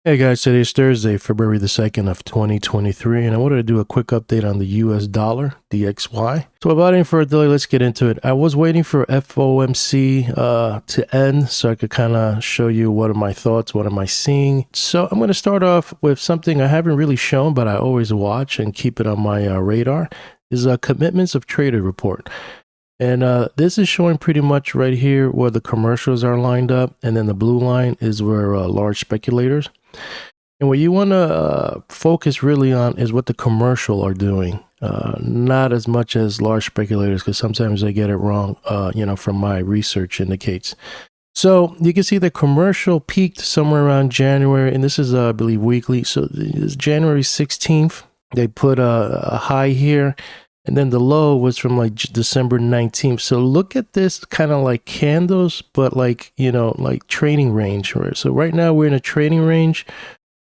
Hey guys, today is Thursday, February the 2nd of 2023, and I wanted to do a quick update on the US dollar, DXY. So without any further delay, let's get into it. I was waiting for FOMC to end so I could kind of show you what are my thoughts, what am I seeing. So I'm going to start off with something I haven't really shown, but I always watch and keep it on my radar, is a Commitments of Trader report. And this is showing pretty much right here where the commercials are lined up, and then the blue line is where large speculators. And what you want to focus really on is what the commercial are doing, not as much as large speculators, because sometimes they get it wrong, from my research indicates. So you can see the commercial peaked somewhere around January, and this is, I believe, weekly. So it's January 16th. They put a high here, and then the low was from like December 19th. So look at this kind of like candles, but like, like trading range. Right? So right now we're in a trading range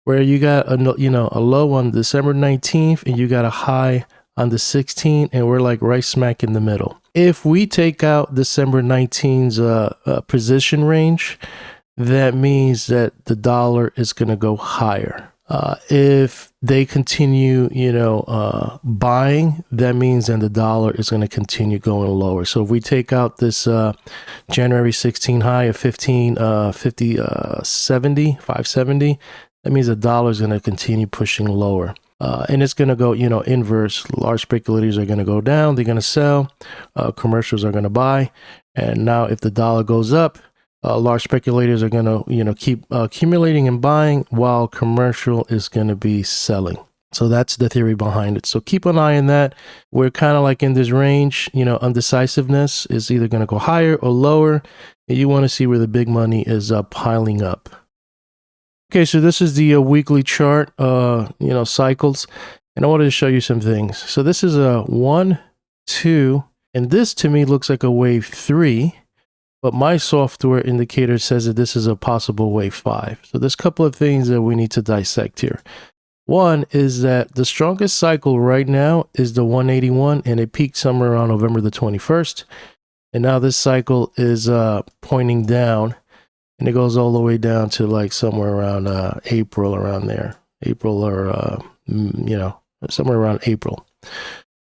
where you got a low on December 19th and you got a high on the 16th, and we're like right smack in the middle. If we take out December 19's position range, that means that the dollar is going to go higher. If they continue, buying, that means then the dollar is going to continue going lower. So if we take out this January 16 high of 570, that means the dollar is going to continue pushing lower. And it's going to go, inverse. Large speculators are going to go down. They're going to sell. Commercials are going to buy. And now if the dollar goes up, large speculators are going to, keep accumulating and buying, while commercial is going to be selling. So that's the theory behind it. So keep an eye on that. We're kind of like in this range, undecisiveness is either going to go higher or lower. And you want to see where the big money is piling up. Okay, so this is the weekly chart, cycles. And I wanted to show you some things. So this is a 1, 2, and this to me looks like a wave 3. But my software indicator says that this is a possible wave 5. So there's a couple of things that we need to dissect here. One is that the strongest cycle right now is the 181, and it peaked somewhere around November the 21st. And now this cycle is pointing down, and it goes all the way down to like somewhere around April, around there. April or, somewhere around April.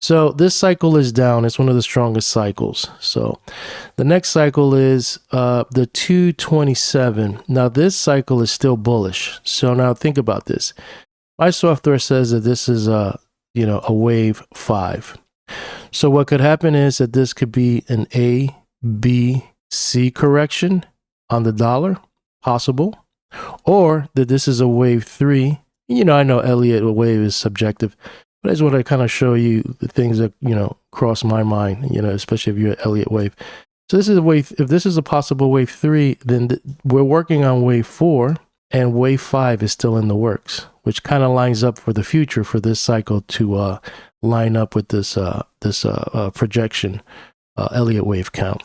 So this cycle is down. It's one of the strongest cycles. So the next cycle is the 227. Now this cycle is still bullish. So now think about this. My software says that this is a wave 5. So what could happen is that this could be an A, B, C correction on the dollar, possible, or that this is a wave 3. I know Elliott Wave is subjective. But I just want to kind of show you the things that, cross my mind, especially if you're at Elliott Wave. So this is a wave. If this is a possible wave 3, then we're working on wave 4, and wave 5 is still in the works, which kind of lines up for the future for this cycle to line up with this projection, Elliott Wave count.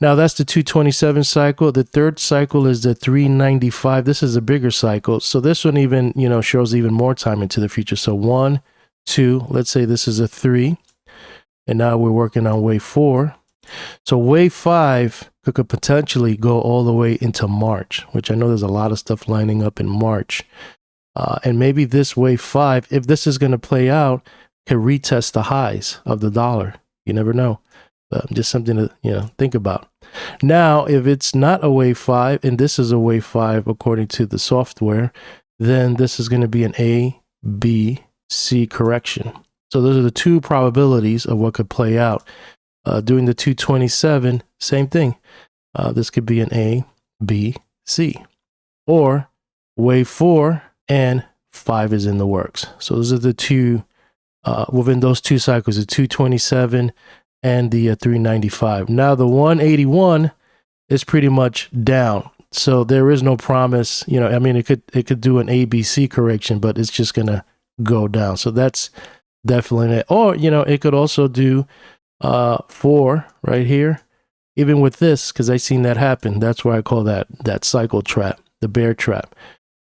Now that's the 227 cycle. The third cycle is the 395. This is a bigger cycle. So this one even, shows even more time into the future. So 1, 2, let's say this is a 3, and now we're working on wave 4. So wave 5 could potentially go all the way into March, which I know there's a lot of stuff lining up in March. And maybe this wave 5, if this is going to play out, can retest the highs of the dollar. You never know. Just something to think about. Now, if it's not a wave 5, and this is a wave 5 according to the software, then this is going to be an A, B, C correction. So those are the two probabilities of what could play out. During the 227, same thing. This could be an A, B, C. Or wave 4 and 5 is in the works. So those are the two, within those two cycles, the 227 and the 395. Now the 181 is pretty much down. So there is no promise, it could do an ABC correction, but it's just going to go down. So that's definitely it. Or, it could also do 4 right here, even with this, because I seen that happen. That's why I call that cycle trap, the bear trap.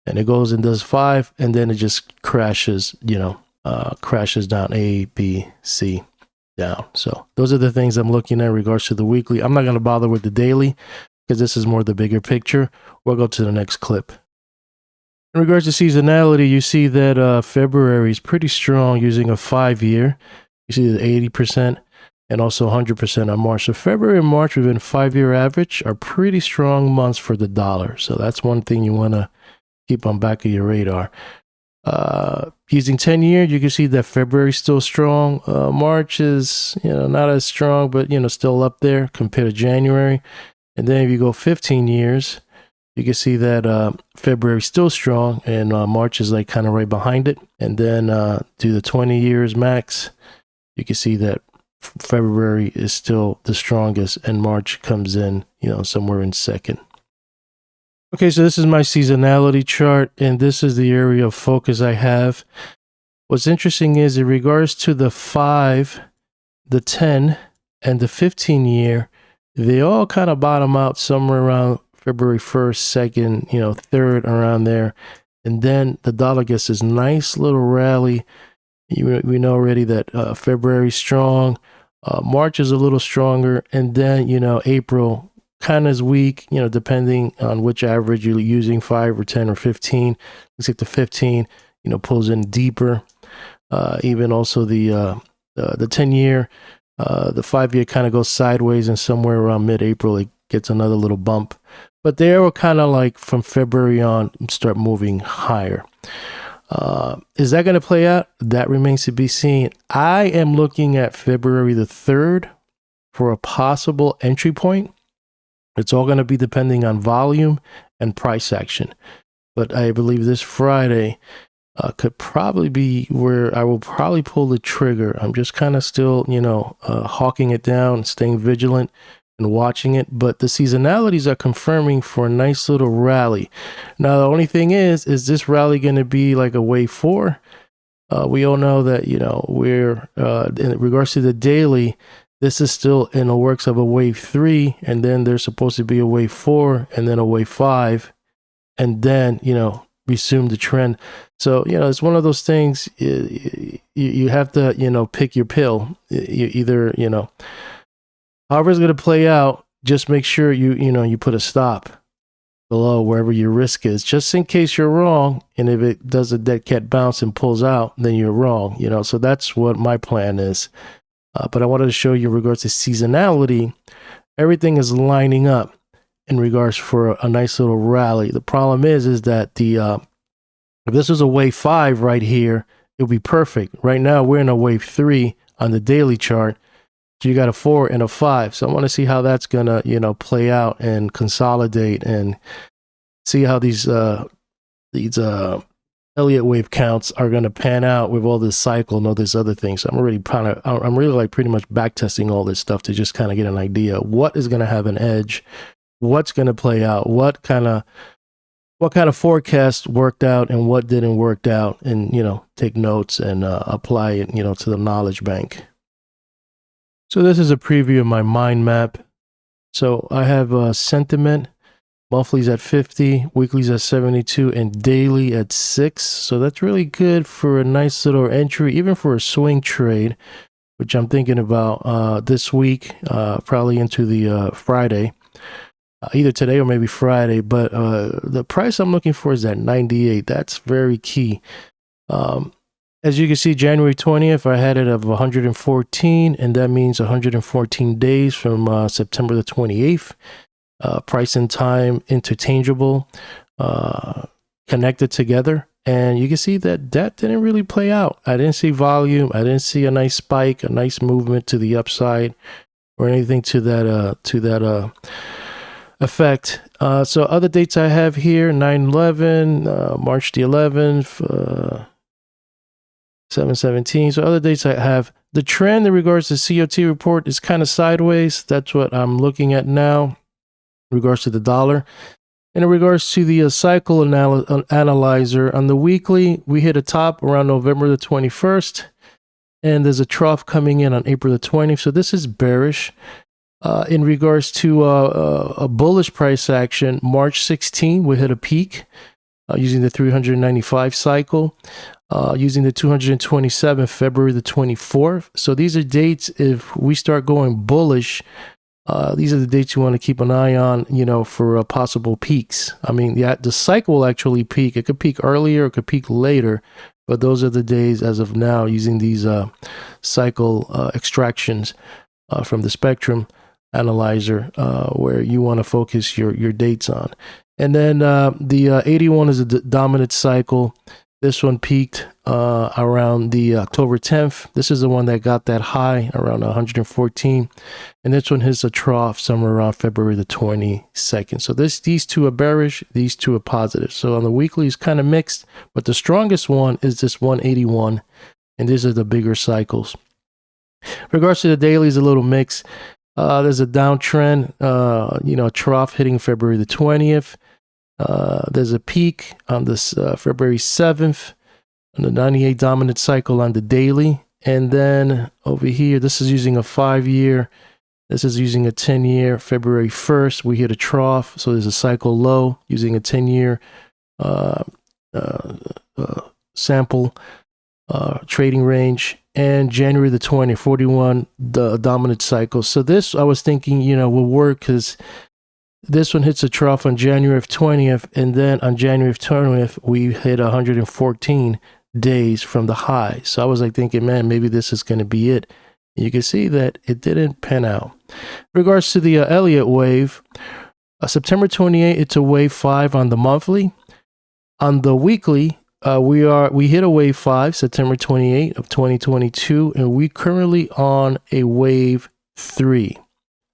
And it goes and does 5, and then it just crashes, crashes down A, B, C, down. So those are the things I'm looking at in regards to the weekly. I'm not going to bother with the daily because this is more the bigger picture. We'll go to the next clip. In regards to seasonality, you see that February is pretty strong using a 5-year. You see the 80% and also 100% on March. So February and March within 5-year average are pretty strong months for the dollar. So that's one thing you want to keep on back of your radar. Using 10-year, you can see that February is still strong. March is, not as strong, but, still up there compared to January. And then if you go 15 years, you can see that February is still strong and March is like kind of right behind it. And then do the 20 years max, you can see that February is still the strongest and March comes in, somewhere in second. Okay, so this is my seasonality chart, and this is the area of focus I have. What's interesting is in regards to the 5, the 10, and the 15 year, they all kind of bottom out somewhere around February 1st, 2nd, 3rd, around there. And then the dollar gets this nice little rally. We know already that February's strong. March is a little stronger. And then, April kind of is weak, depending on which average you're using, 5 or 10 or 15. Looks like the 15, pulls in deeper. Even also the 10-year, the 5-year kind of goes sideways, and somewhere around mid-April, it gets another little bump. But they were kind of like from February on start moving higher. Is that going to play out? That remains to be seen. I am looking at February the 3rd for a possible entry point. It's all going to be depending on volume and price action. But I believe this Friday could probably be where I will probably pull the trigger. I'm just kind of still, hawking it down, staying vigilant and watching it. But the seasonalities are confirming for a nice little rally. Now, the only thing is this rally going to be like a wave 4? We all know that, we're, in regards to the daily, this is still in the works of a wave 3, and then there's supposed to be a wave 4, and then a wave 5, and then, resume the trend. So, it's one of those things, you have to, pick your pill. You either, however it's going to play out, just make sure you put a stop below wherever your risk is, just in case you're wrong. And if it does a dead cat bounce and pulls out, then you're wrong, so that's what my plan is. But I wanted to show you in regards to seasonality, everything is lining up in regards for a nice little rally. The problem is that if this was a wave 5 right here, it would be perfect. Right now, we're in a wave 3 on the daily chart. So you got a 4 and a 5. So I want to see how that's going to, play out and consolidate and see how these Elliott Wave counts are going to pan out with all this cycle and all this other things. So I'm really like pretty much back testing all this stuff to just kind of get an idea what is going to have an edge, what's going to play out, what kind of forecast worked out and what didn't work out, and take notes and apply it to the knowledge bank. So this is a preview of my mind map. So I have sentiment, monthly's at 50, weekly's at 72, and daily at 6. So that's really good for a nice little entry, even for a swing trade, which I'm thinking about this week, probably into the Friday, either today or maybe Friday. But the price I'm looking for is at 98. That's very key. As you can see, January 20th, I had it of 114, and that means 114 days from September the 28th. Price and time interchangeable, connected together, and you can see that didn't really play out. I didn't see volume. I didn't see a nice spike, a nice movement to the upside, or anything to that effect. So other dates I have here: 9/11, March the 11th, 7/17. So other dates I have. The trend in regards to COT report is kind of sideways. That's what I'm looking at now. In regards to the dollar, and in regards to the cycle analyzer on the weekly, we hit a top around November the 21st, and there's a trough coming in on April the 20th. So this is bearish. In regards to a bullish price action, March 16, we hit a peak using the 395 cycle, using the 227, February the 24th. So these are dates if we start going bullish. These are the dates you want to keep an eye on, you know, for possible peaks. I mean, yeah, the cycle will actually peak. It could peak earlier, it could peak later, but those are the days as of now using these cycle extractions from the spectrum analyzer, where you want to focus your dates on. And then the 81 is a dominant cycle. This one peaked around the October 10th. This is the one that got that high around 114. And this one hits a trough somewhere around February the 22nd. So these two are bearish, these two are positive. So on the weekly, it's kind of mixed, but the strongest one is this 181. And these are the bigger cycles. In regards to the daily, is a little mixed. There's a downtrend, you know, trough hitting February the 20th. There's a peak on this February 7th on the 98 dominant cycle on the daily. And then over here, this is using a 5-year. This is using a 10-year. February 1st, we hit a trough. So there's a cycle low using a 10-year sample trading range. And January the 20th, 41, the dominant cycle. So this, I was thinking, you know, will work because this one hits a trough on January 20th, and then on January 20th, we hit 114 days from the high. So I was like thinking, man, maybe this is going to be it. And you can see that it didn't pan out. In regards to the Elliott Wave, September 28th, it's a wave 5 on the monthly. On the weekly, we hit a wave 5, September 28th of 2022, and we currently on a wave 3.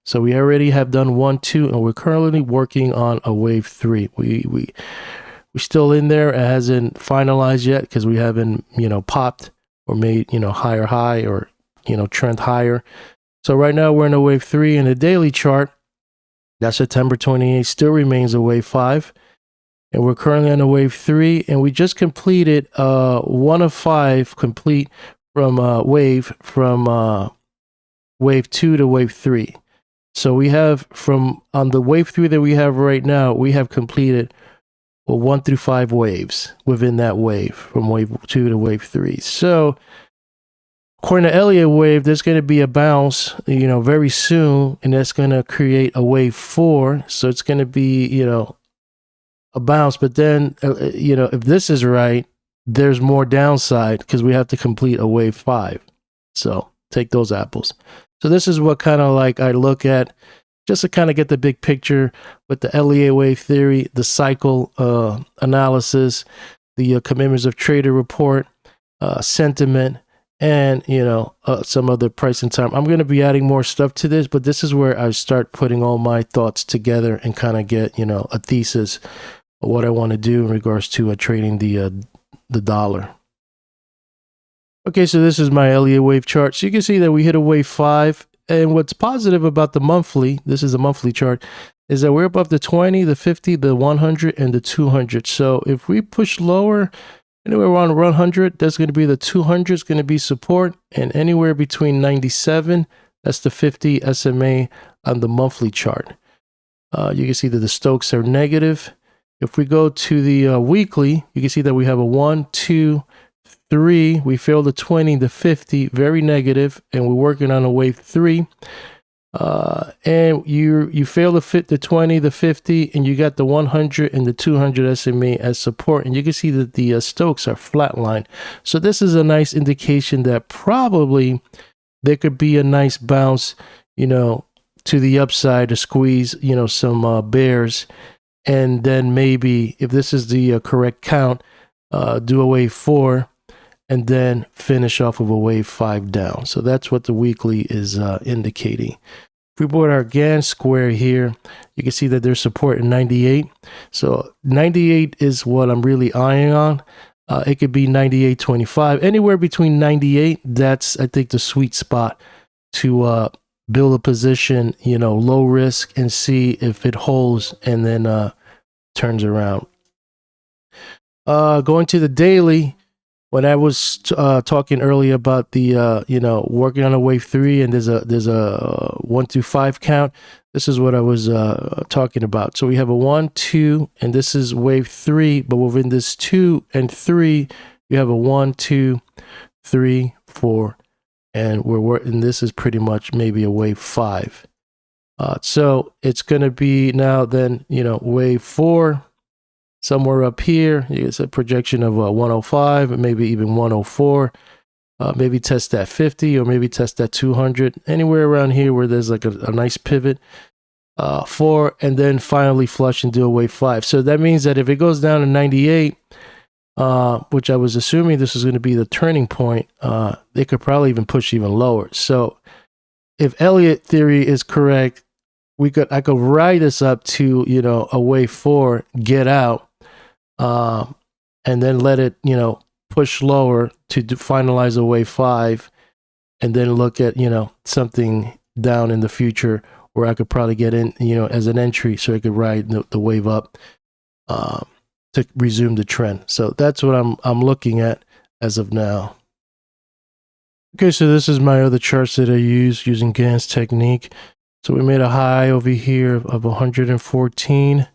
So we already have done 1, 2, and we're currently working on a wave 3. We're still in there. It hasn't finalized yet because we haven't, you know, popped or made, you know, higher high or, you know, trend higher. So right now we're in a wave 3, and the daily chart, that September 28th still remains a wave 5. And we're currently on a wave 3, and we just completed 1 of 5 complete from wave 2 to wave 3. So we have on the wave 3 that we have right now, we have completed 1 through 5 waves within that wave from wave 2 to wave 3. So according to Elliott Wave, there's going to be a bounce, you know, very soon, and that's going to create a wave 4. So it's going to be, you know, a bounce. But then, you know, if this is right, there's more downside because we have to complete a wave 5. So take those apples. So this is what kind of like I look at just to kind of get the big picture with the Elliott Wave theory, the cycle analysis, the commitments of trader report, sentiment, and, you know, some other pricing time. I'm going to be adding more stuff to this, but this is where I start putting all my thoughts together and kind of get, you know, a thesis of what I want to do in regards to trading the dollar. Okay, so this is my Elliott Wave chart. So you can see that we hit a wave 5. And what's positive about the monthly, this is a monthly chart, is that we're above the 20, the 50, the 100, and the 200. So if we push lower, anywhere around 100, that's going to be the 200 is going to be support. And anywhere between 97, that's the 50 SMA on the monthly chart. You can see that the Stokes are negative. If we go to the weekly, you can see that we have a 1, 2, 3, we failed the 20, the 50, very negative, and we're working on a wave 3. And you fail to fit the 20, the 50, and you got the 100 and the 200 SMA as support. And you can see that the Stokes are flatlined. So this is a nice indication that probably there could be a nice bounce, you know, to the upside to squeeze, you know, some bears. And then maybe if this is the correct count, do a wave 4. And then finish off with a wave 5 down. So that's what the weekly is indicating. If we put our Gann square here, you can see that there's support in 98. So 98 is what I'm really eyeing on. It could be 98.25. Anywhere between 98, that's, I think, the sweet spot to build a position, you know, low risk, and see if it holds and then turns around. Going to the daily, when I was talking earlier about the, you know, working on a wave 3 and there's a 1 through 5 count, this is what I was talking about. So we have a 1, 2, and this is wave 3, but within this 2 and 3, you have a 1, 2, 3, 4, and and this is pretty much maybe a wave 5. So it's going to be now then, wave 4, somewhere up here. It's a projection of 105, maybe even 104. Maybe test that 50 or maybe test that 200, anywhere around here where there's like a nice pivot. 4, and then finally flush and do a wave 5. So that means that if it goes down to 98, which I was assuming this is going to be the turning point, they could probably even push even lower. So if Elliott theory is correct, I could ride this up to, a wave 4, get out, and then let it, push lower to finalize a wave 5, and then look at, something down in the future where I could probably get in, as an entry, so I could ride the wave up to resume the trend. So that's what I'm looking at as of now. Okay, so this is my other charts that I use using Gann's technique. So we made a high over here of 114,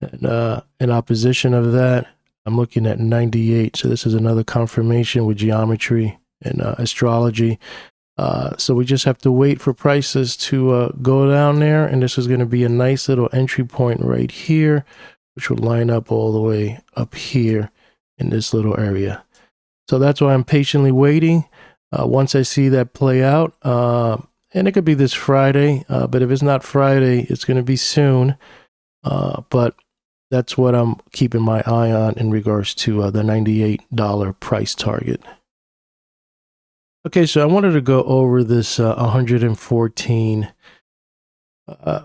and in opposition of that, I'm looking at 98. So this is another confirmation with geometry and astrology. So we just have to wait for prices to go down there, and this is going to be a nice little entry point right here, which will line up all the way up here in this little area. So that's why I'm patiently waiting. Once I see that play out, and it could be this Friday, but if it's not Friday, it's going to be soon. But that's what I'm keeping my eye on in regards to the $98 price target. Okay, so I wanted to go over this 114.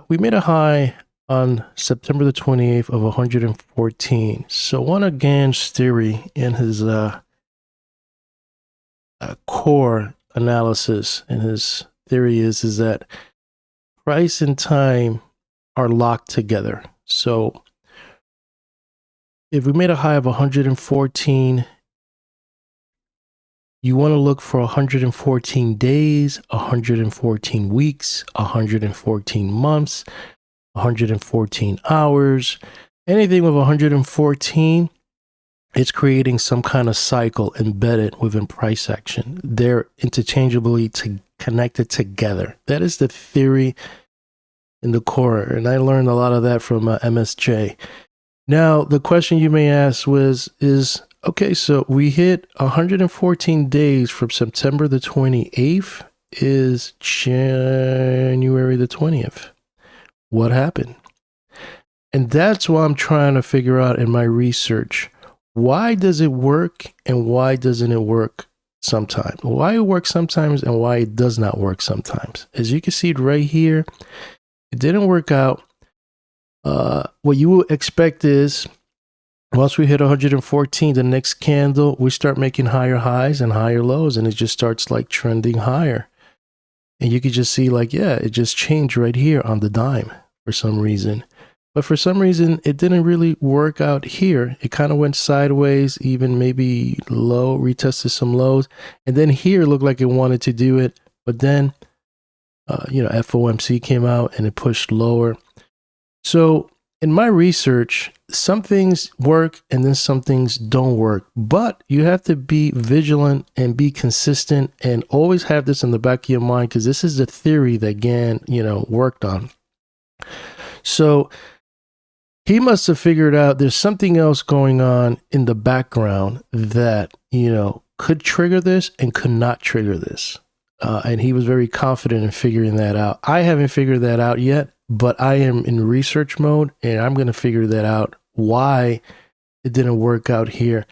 We made a high on September the 28th of 114. So one of Gann's theory in his core analysis, and his theory is that price and time are locked together. So if we made a high of 114, you want to look for 114 days, 114 weeks, 114 months, 114 hours. Anything with 114, it's creating some kind of cycle embedded within price action. They're interchangeably connected together. That is the theory in the core, and I learned a lot of that from MSJ. Now, the question you may ask is, okay, so we hit 114 days from September the 28th, is January the 20th. What happened? And that's what I'm trying to figure out in my research. Why does it work and why doesn't it work sometimes? Why it works sometimes and why it does not work sometimes? As you can see right here, it didn't work out. What you would expect is, once we hit 114, the next candle, we start making higher highs and higher lows, and it just starts like trending higher. And you could just see like, yeah, it just changed right here on the dime for some reason. But for some reason, it didn't really work out here. It kind of went sideways, even maybe low, retested some lows. And then here looked like it wanted to do it. But then, FOMC came out and it pushed lower. So in my research, some things work and then some things don't work. But you have to be vigilant and be consistent and always have this in the back of your mind, because this is the theory that Gann, worked on. So he must have figured out there's something else going on in the background that, could trigger this and could not trigger this. And he was very confident in figuring that out. I haven't figured that out yet, but I am in research mode and I'm going to figure that out, why it didn't work out here.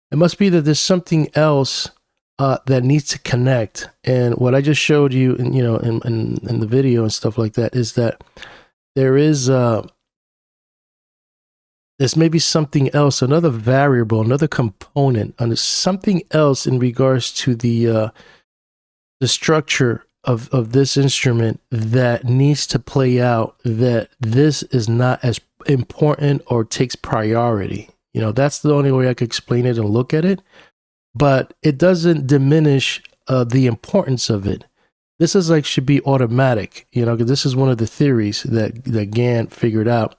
It must be that there's something else that needs to connect. And what I just showed you in the video and stuff like that is that there's maybe something else, another variable, another component, and something else in regards to the structure of this instrument that needs to play out, that this is not as important or takes priority. That's the only way I could explain it and look at it. But it doesn't diminish the importance of it. This is should be automatic, because this is one of the theories that Gann figured out,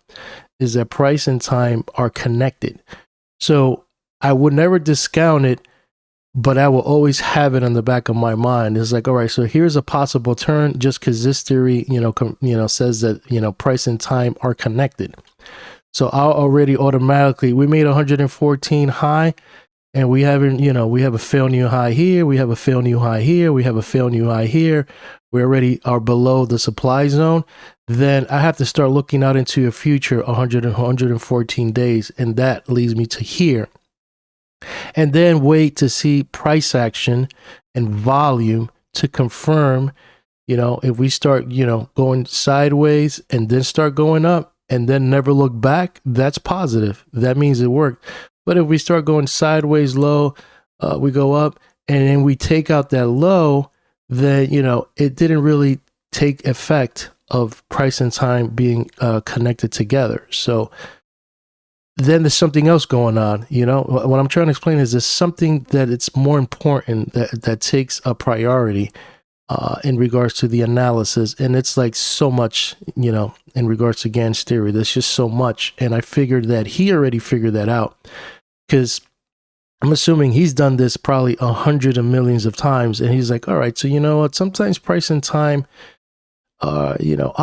is that price and time are connected. So I would never discount it, but I will always have it in the back of my mind. It's like, all right, so here's a possible turn, just because this theory, says that, price and time are connected. So I'll already automatically, we made 114 high, and we haven't, we have a fail new high here, we have a fail new high here, we have a fail new high here. We already are below the supply zone. Then I have to start looking out into a future 114 days, and that leads me to here. And then wait to see price action and volume to confirm, if we start, going sideways and then start going up and then never look back, that's positive. That means it worked. But if we start going sideways low, we go up and then we take out that low, then, it didn't really take effect of price and time being connected together. So then there's something else going on. What I'm trying to explain is there's something that it's more important that takes a priority in regards to the analysis. And it's like so much, in regards to Gann's theory, there's just so much. And I figured that he already figured that out, because I'm assuming he's done this probably 100 of millions of times. And he's like, all right, so you know what? Sometimes price and time, are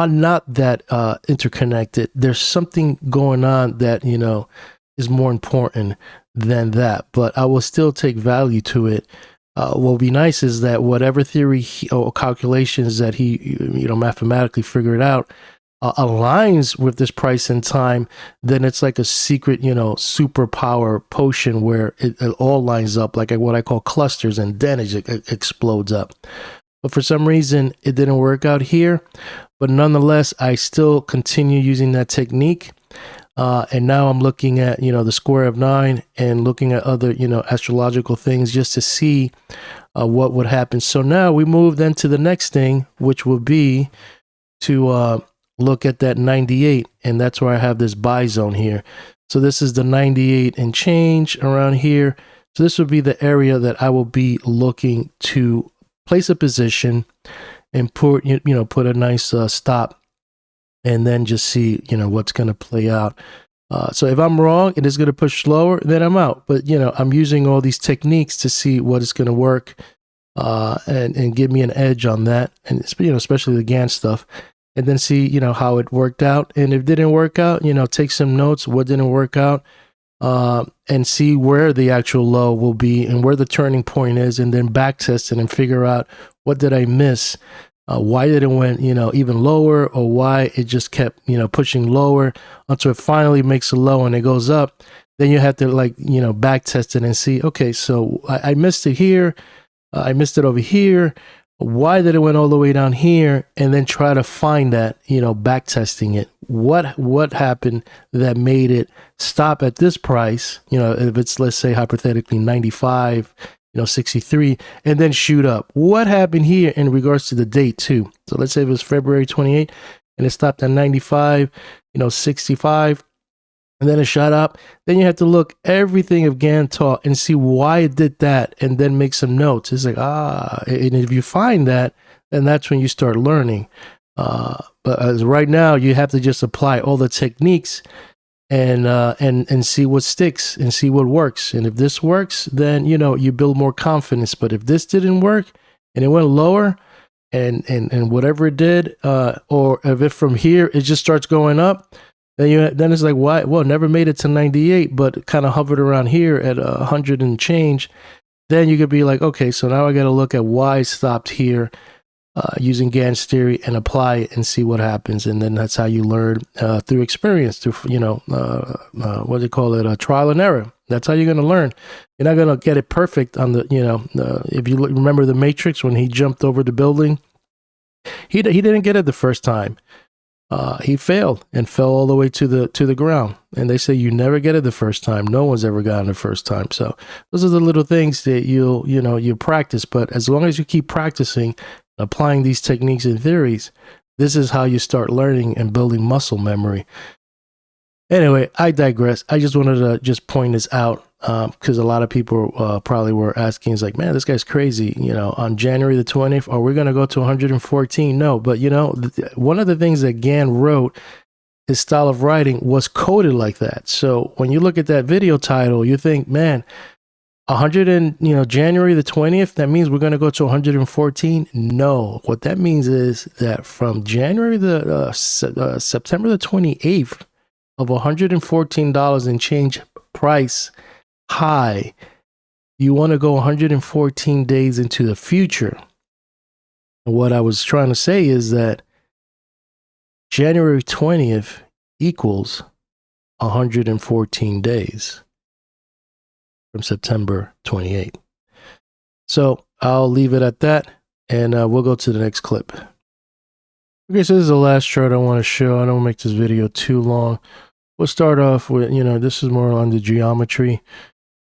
not that interconnected. There's something going on that, is more important than that. But I will still take value to it. What would be nice is that whatever theory or calculations that he, mathematically figured out aligns with this price and time, then it's like a secret, superpower potion where it all lines up like what I call clusters, and then it explodes up. But for some reason, it didn't work out here. But nonetheless, I still continue using that technique. And now I'm looking at, the square of 9 and looking at other, astrological things just to see what would happen. So now we move then to the next thing, which will be to look at that 98. And that's where I have this buy zone here. So this is the 98 and change around here. So this would be the area that I will be looking to place a position and put a nice stop, and then just see, what's going to play out. So if I'm wrong and it's going to push lower, then I'm out. But, I'm using all these techniques to see what is going to work and give me an edge on that. And, especially the Gann stuff, and then see, how it worked out. And if it didn't work out, take some notes, what didn't work out, and see where the actual low will be and where the turning point is, and then back test it and figure out what did I miss, why did it went even lower, or why it just kept pushing lower until it finally makes a low and it goes up. Then you have to back test it and see, okay, so I missed it here, I missed it over here, why did it went all the way down here, and then try to find that, back testing it. What happened that made it stop at this price, if it's, let's say, hypothetically 95, 63, and then shoot up. What happened here in regards to the date too? So let's say it was February 28 and it stopped at 95, 65, and then it shot up. Then you have to look everything of Gann taught and see why it did that, and then make some notes. It's like, and if you find that, then that's when you start learning. But as right now, you have to just apply all the techniques and see what sticks and see what works. And if this works, then you build more confidence. But if this didn't work and it went lower, and whatever it did, or if it from here it just starts going up, then it's like, why? Well, never made it to 98, but kind of hovered around here at 100 and change. Then you could be like, okay, so now I got to look at why it stopped here, using Gann's theory, and apply it and see what happens. And then that's how you learn through experience, through what do you call it, trial and error. That's how you're going to learn. You're not going to get it perfect on the if you remember the Matrix, when he jumped over the building, he didn't get it the first time. He failed and fell all the way to the ground. And they say you never get it the first time. No one's ever gotten it the first time. So those are the little things that you practice. But as long as you keep practicing, applying these techniques and theories, this is how you start learning and building muscle memory. Anyway, I digress. I just wanted to just point this out because a lot of people probably were asking, it's like, man, this guy's crazy. On January the 20th, are we going to go to 114? No, but one of the things that Gann wrote, his style of writing was coded like that. So when you look at that video title, you think, man, 100 and, January the 20th, that means we're going to go to 114. No, what that means is that from January September the 28th of $114 and change price high, you want to go 114 days into the future. And what I was trying to say is that January 20th equals 114 days from September 28th. So I'll leave it at that, and we'll go to the next clip. Okay, so this is the last chart I want to show. I don't make this video too long. We'll start off with, this is more on the geometry.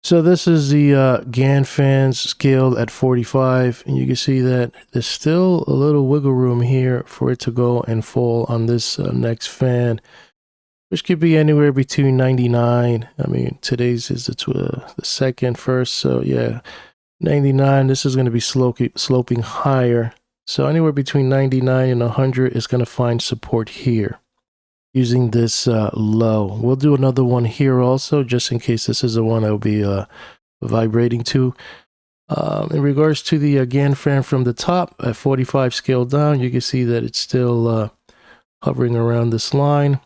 So this is the Gann fans scaled at 45, and you can see that there's still a little wiggle room here for it to go and fall on this next fan, which could be anywhere between 99. I mean, today's is the second, first. So yeah, 99. This is going to be sloping higher. So anywhere between 99 and 100 is going to find support here using this low. We'll do another one here also, just in case this is the one I'll be vibrating to. In regards to the Gann fan from the top at 45 scaled down, you can see that it's still hovering around this line.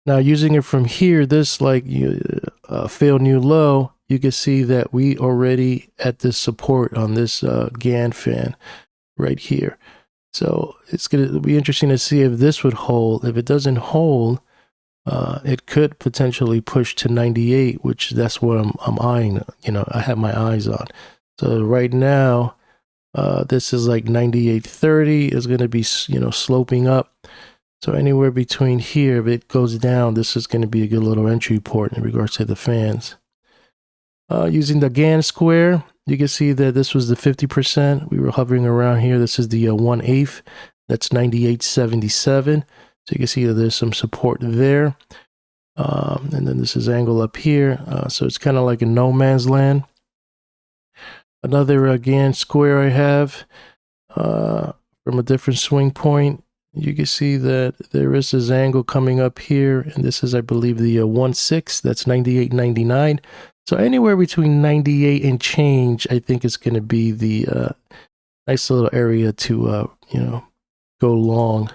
Now using it from here, this failed new low, you can see that we already at this support on this Gann fan right here. So it's going to be interesting to see if this would hold. If it doesn't hold, it could potentially push to 98, which that's what I'm eyeing. I have my eyes on. So right now, this is like 98.30 is going to be, sloping up. So anywhere between here, if it goes down, this is going to be a good little entry port in regards to the fans. Using the Gann square, you can see that this was the 50%. We were hovering around here. This is the 1/8. That's 98.77. So you can see that there's some support there. And then this is angle up here. So it's kind of like a no man's land. Another Gann square I have from a different swing point. You can see that there is this angle coming up here, and this is, I believe, the 1/6. That's 98.99. So anywhere between 98 and change, I think it's going to be the nice little area to go long.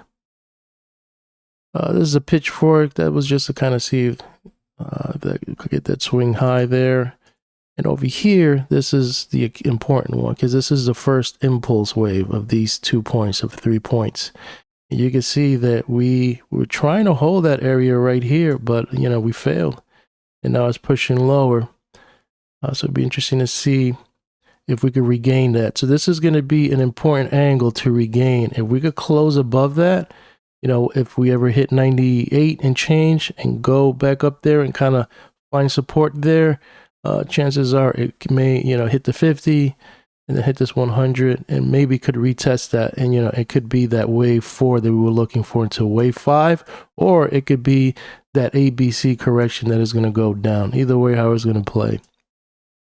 This is a pitchfork. That was just to kind of see if I could get that swing high there. And over here, this is the important one, because this is the first impulse wave of these 2 points, of 3 points. You can see that we were trying to hold that area right here, but we failed, and now it's pushing lower. So it'd be interesting to see if we could regain that. So this is going to be an important angle to regain. If we could close above that, if we ever hit 98 and change and go back up there and kind of find support there, chances are it may hit the 50. And then hit this 100 and maybe could retest that. And, it could be that wave 4 that we were looking for into wave 5, or it could be that ABC correction that is going to go down. Either way, how it's going to play.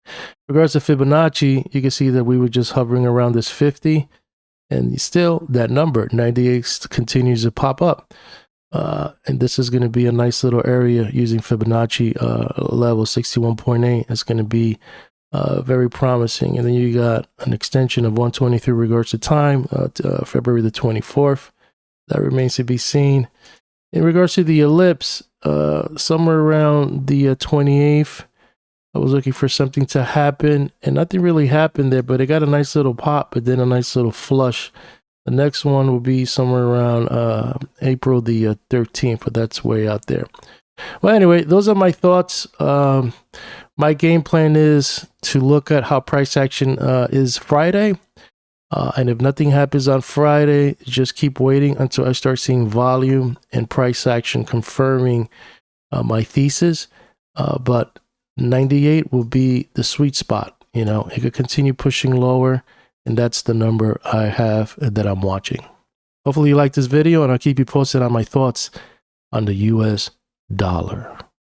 In regards to Fibonacci, you can see that we were just hovering around this 50, and still that number 98 continues to pop up. And this is going to be a nice little area using Fibonacci level 61.8. It's going to be very promising. And then you got an extension of 123 regards to time, February the 24th. That remains to be seen. In regards to the ellipse, somewhere around the 28th, I was looking for something to happen, and nothing really happened there, but it got a nice little pop, but then a nice little flush. The next one will be somewhere around April the 13th, but that's way out there. Well, anyway, those are my thoughts. My game plan is to look at how price action is Friday. And if nothing happens on Friday, just keep waiting until I start seeing volume and price action confirming my thesis. But 98 will be the sweet spot. It could continue pushing lower, and that's the number I have that I'm watching. Hopefully you like this video, and I'll keep you posted on my thoughts on the US dollar.